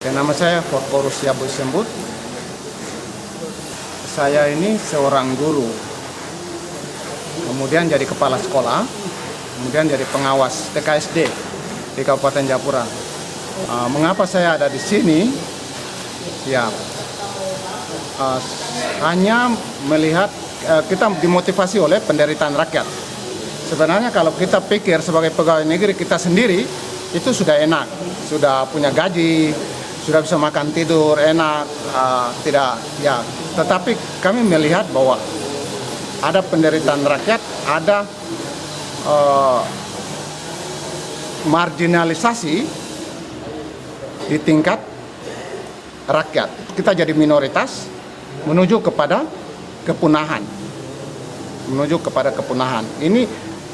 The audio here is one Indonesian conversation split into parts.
Nama saya Forkorus Yabu Sembut. Saya ini seorang guru, kemudian jadi kepala sekolah, kemudian jadi pengawas TKSD di Kabupaten Jayapura. Mengapa saya ada di sini? Ya, hanya melihat kita dimotivasi oleh penderitaan rakyat. Sebenarnya kalau kita pikir sebagai pegawai negeri kita sendiri itu sudah enak, sudah punya gaji, sudah bisa makan tidur enak, tidak ya. Tetapi kami melihat bahwa ada penderitaan rakyat, ada marginalisasi di tingkat rakyat. Kita jadi minoritas menuju kepada kepunahan,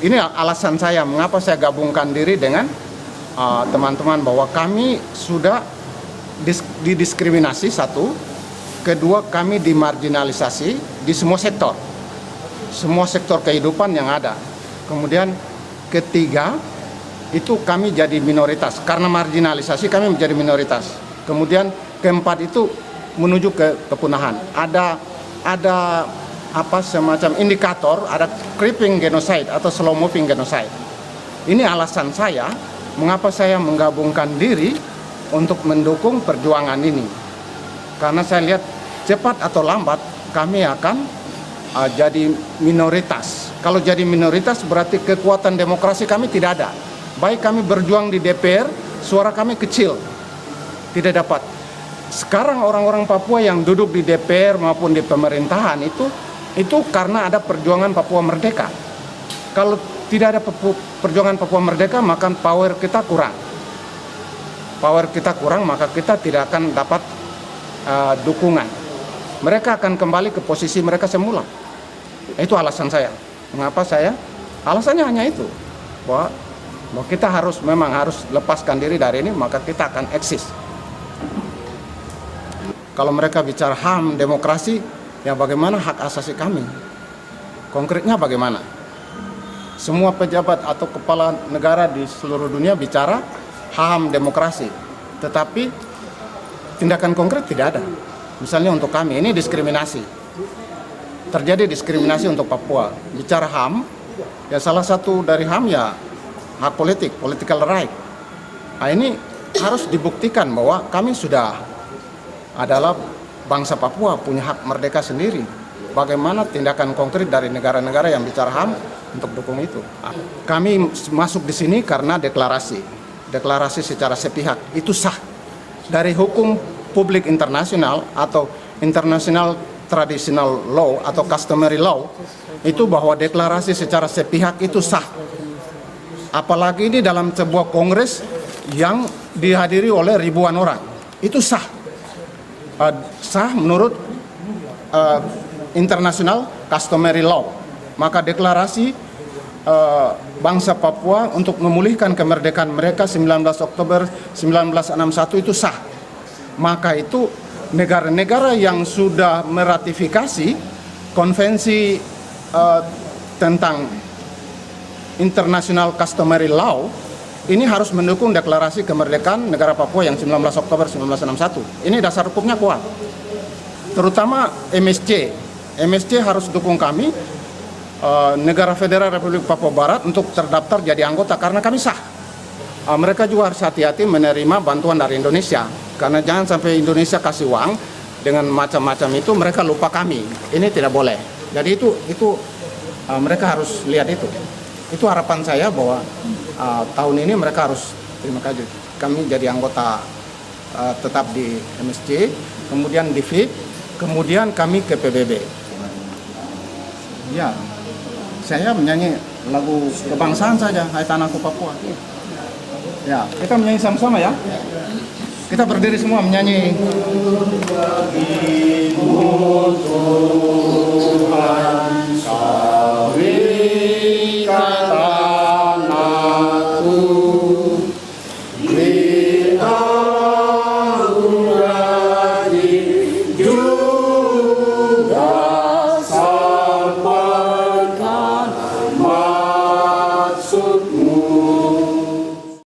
Ini alasan saya mengapa saya gabungkan diri dengan teman-teman, bahwa kami sudah didiskriminasi satu, kedua kami dimarginalisasi di semua sektor kehidupan yang ada. Kemudian ketiga itu kami jadi minoritas, karena marginalisasi kami menjadi minoritas. Kemudian keempat itu menuju ke kepunahan. Ada semacam indikator, ada creeping genocide atau slow moving genocide. Ini alasan saya mengapa saya menggabungkan diri untuk mendukung perjuangan ini. Karena saya lihat cepat atau lambat kami akan jadi minoritas. Kalau jadi minoritas berarti kekuatan demokrasi kami tidak ada. Baik kami berjuang di DPR, suara kami kecil, tidak dapat. Sekarang orang-orang Papua yang duduk di DPR maupun di pemerintahan itu karena ada perjuangan Papua Merdeka. Kalau tidak ada perjuangan Papua Merdeka, maka power kita kurang, maka kita tidak akan dapat dukungan. Mereka akan kembali ke posisi mereka semula. Itu alasan saya. Mengapa saya? Alasannya hanya itu, bahwa kita memang harus lepaskan diri dari ini, maka kita akan eksis. Kalau mereka bicara HAM, demokrasi, ya bagaimana hak asasi kami? Konkretnya bagaimana? Semua pejabat atau kepala negara di seluruh dunia bicara HAM, demokrasi, tetapi tindakan konkret tidak ada. Misalnya untuk kami, ini diskriminasi. Terjadi diskriminasi untuk Papua. Bicara HAM, ya salah satu dari HAM ya hak politik, political right. Nah, ini harus dibuktikan bahwa kami sudah adalah bangsa Papua, punya hak merdeka sendiri. Bagaimana tindakan konkret dari negara-negara yang bicara HAM untuk dukung itu? Kami masuk di sini karena deklarasi secara sepihak itu sah dari hukum publik internasional atau international traditional law atau customary law, itu bahwa deklarasi secara sepihak itu sah. Apalagi ini dalam sebuah kongres yang dihadiri oleh ribuan orang, itu sah. Sah menurut international customary law. Maka deklarasi bangsa Papua untuk memulihkan kemerdekaan mereka 19 Oktober 1961 itu sah. Maka itu negara-negara yang sudah meratifikasi konvensi tentang international customary law ini harus mendukung deklarasi kemerdekaan negara Papua yang 19 Oktober 1961. Ini dasar hukumnya kuat. Terutama MSC. MSC harus dukung kami, Negara Federal Republik Papua Barat, untuk terdaftar jadi anggota karena kami sah. Mereka juga harus hati-hati menerima bantuan dari Indonesia. Karena jangan sampai Indonesia kasih uang dengan macam-macam itu, mereka lupa kami. Ini tidak boleh. Jadi itu mereka harus lihat itu. Itu harapan saya bahwa tahun ini mereka harus terima kasih. Kami jadi anggota tetap di MSC, kemudian di FIP, kemudian kami ke PBB. Ya, saya menyanyi lagu kebangsaan saja, Hai Tanahku Papua. Ya, kita menyanyi sama-sama ya. Kita berdiri semua menyanyi. Ibu Tuhan